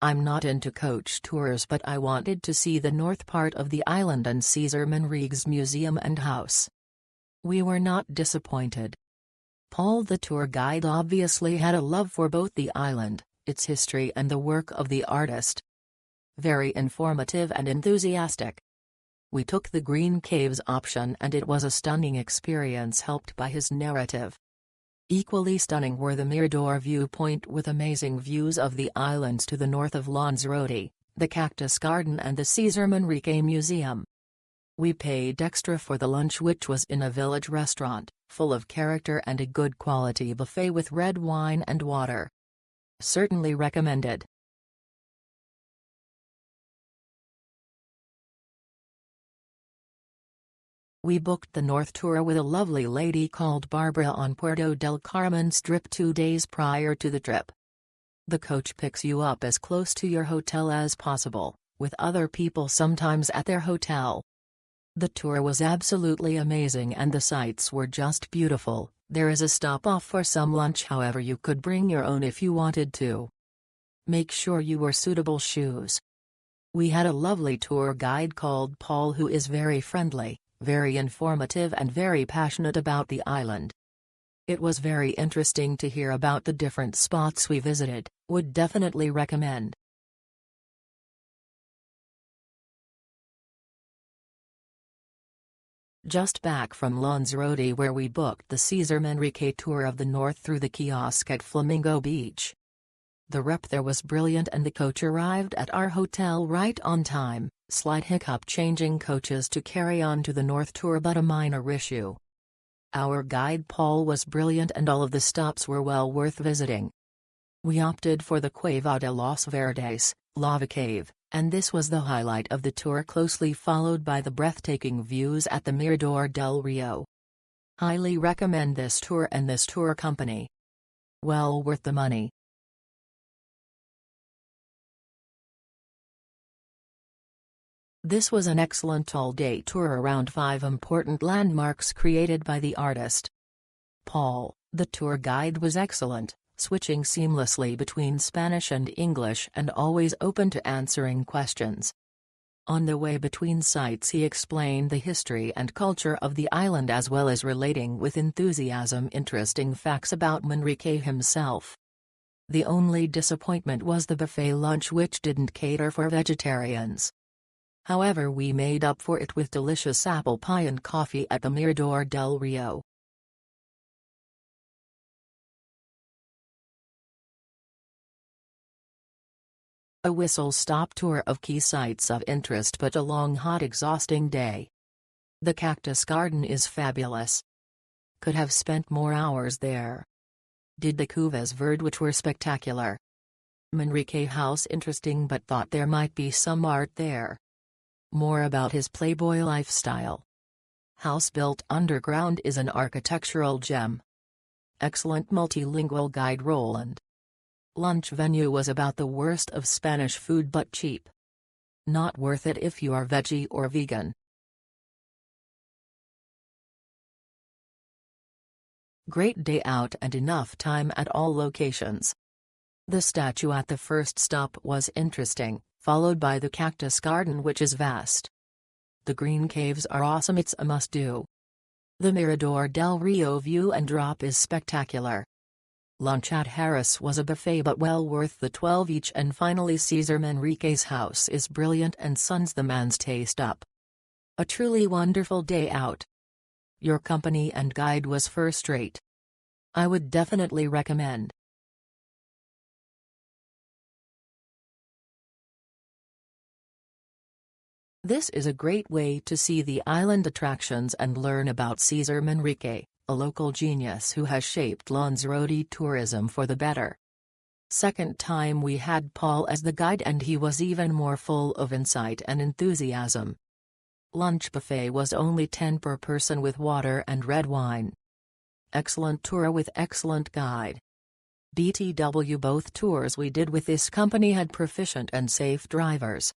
I'm not into coach tours, but I wanted to see the north part of the island and Cesar Manrique's museum and house. We were not disappointed. Paul the tour guide obviously had a love for both the island, its history and the work of the artist. Very informative and enthusiastic. We took the Green Caves option and it was a stunning experience helped by his narrative. Equally stunning were the Mirador viewpoint with amazing views of the islands to the north of Lanzarote, the Cactus Garden and the Cesar Manrique Museum. We paid extra for the lunch, which was in a village restaurant, full of character and a good quality buffet with red wine and water. Certainly recommended. We booked the North Tour with a lovely lady called Barbara on Puerto del Carmen Strip 2 days prior to the trip. The coach picks you up as close to your hotel as possible, with other people sometimes at their hotel. The tour was absolutely amazing and the sights were just beautiful. There is a stop-off for some lunch, however you could bring your own if you wanted to. Make sure you wear suitable shoes. We had a lovely tour guide called Paul who is very friendly, very informative and very passionate about the island. It was very interesting to hear about the different spots we visited, would definitely recommend. Just back from Lanzarote where we booked the Cesar Manrique tour of the north through the kiosk at Flamingo Beach. The rep there was brilliant and the coach arrived at our hotel right on time. Slight hiccup changing coaches to carry on to the North Tour, but a minor issue. Our guide Paul was brilliant and all of the stops were well worth visiting. We opted for the Cueva de los Verdes, Lava Cave, and this was the highlight of the tour, closely followed by the breathtaking views at the Mirador del Rio. Highly recommend this tour and this tour company. Well worth the money. This was an excellent all-day tour around 5 important landmarks created by the artist. Paul, the tour guide, was excellent, switching seamlessly between Spanish and English and always open to answering questions. On the way between sites he explained the history and culture of the island as well as relating with enthusiasm interesting facts about Manrique himself. The only disappointment was the buffet lunch, which didn't cater for vegetarians. However, we made up for it with delicious apple pie and coffee at the Mirador del Rio. A whistle-stop tour of key sites of interest, but a long, hot, exhausting day. The Cactus Garden is fabulous. Could have spent more hours there. Did the Cuvas Verde, which were spectacular. Manrique House interesting, but thought there might be some art there. More about his playboy lifestyle. House built underground is an architectural gem. Excellent multilingual guide Roland. Lunch venue was about the worst of Spanish food but cheap. Not worth it if you are veggie or vegan. Great day out and enough time at all locations. The statue at the first stop was interesting, followed by the Cactus Garden, which is vast. The Green Caves are awesome, it's a must-do. The Mirador del Rio view and drop is spectacular. Lunch at Harris was a buffet but well worth the 12 each, and finally Cesar Manrique's house is brilliant and suns the man's taste up. A truly wonderful day out. Your company and guide was first rate. I would definitely recommend. This is a great way to see the island attractions and learn about Cesar Manrique, a local genius who has shaped Lanzarote tourism for the better. Second time we had Paul as the guide and he was even more full of insight and enthusiasm. Lunch buffet was only 10 per person with water and red wine. Excellent tour with excellent guide. BTW, both tours we did with this company had proficient and safe drivers.